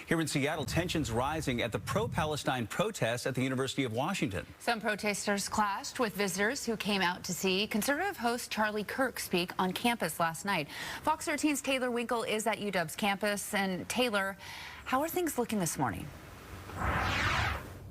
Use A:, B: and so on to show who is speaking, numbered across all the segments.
A: Here in Seattle, tensions rising at the pro-Palestine protests at the University of Washington.
B: Some protesters clashed with visitors who came out to see conservative host Charlie Kirk speak on campus last night. Fox 13's Taylor Winkle is at UW's campus. And Taylor, how are things looking this morning?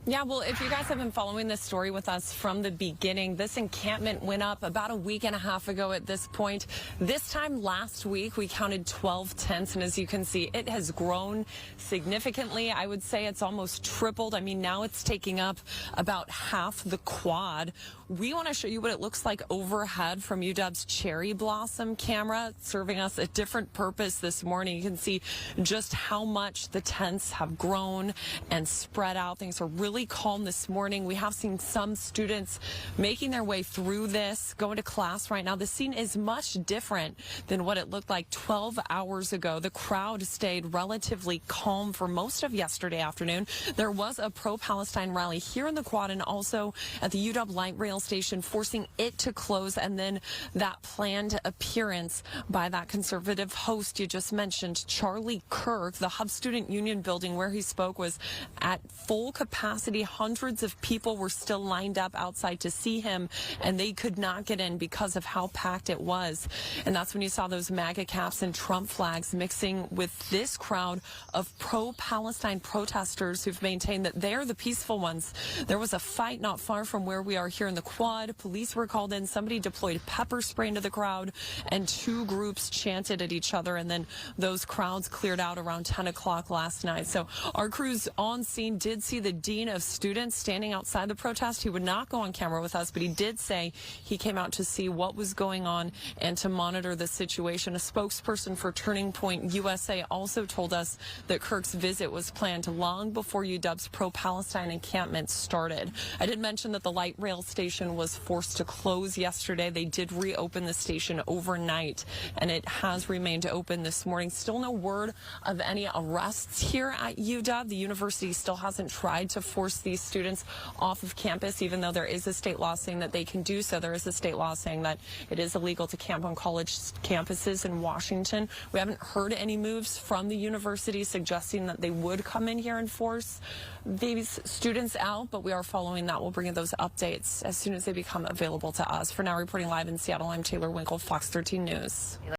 C: Yeah, well, if you guys have been following this story with us from the beginning, this encampment went up about a week and a half ago at this point. This time last week, we counted 12 tents, and as you can see, it has grown significantly. I would say it's almost tripled. I mean, now it's taking up about half the quad. We want to show you what it looks like overhead from UW's cherry blossom camera, serving us a different purpose this morning. You can see just how much the tents have grown and spread out. Things are really calm this morning. We have seen some students making their way through this, going to class right now. The scene is much different than what it looked like 12 hours ago. The crowd stayed relatively calm for most of yesterday afternoon. There was a pro-Palestine rally here in the quad and also at the UW light rail station, forcing it to close, and then that planned appearance by that conservative host you just mentioned, Charlie Kirk. The Hub Student Union building where he spoke was at full capacity. Hundreds of people were still lined up outside to see him, and they could not get in because of how packed it was. And that's when you saw those MAGA caps and Trump flags mixing with this crowd of pro-Palestine protesters who've maintained that they're the peaceful ones. There was a fight not far from where we are here in the quad. Police were called in. Somebody deployed pepper spray into the crowd, and two groups chanted at each other, and then those crowds cleared out around 10 o'clock last night. So our crews on scene did see the dean of students standing outside the protest. He would not go on camera with us, but he did say he came out to see what was going on and to monitor the situation. A spokesperson for Turning Point USA also told us that Kirk's visit was planned long before UW's pro-Palestine encampment started. I did mention that the light rail station was forced to close yesterday. They did reopen the station overnight, and it has remained open this morning. Still no word of any arrests here at UW. The university still hasn't tried to force these students off of campus, even though there is a state law saying that they can do so. There is a state law saying that it is illegal to camp on college campuses in Washington. We haven't heard any moves from the university suggesting that they would come in here and force these students out, but we are following that. We'll bring you those updates as soon as they become available to us. For now, reporting live in Seattle, I'm Taylor Winkle, Fox 13 News.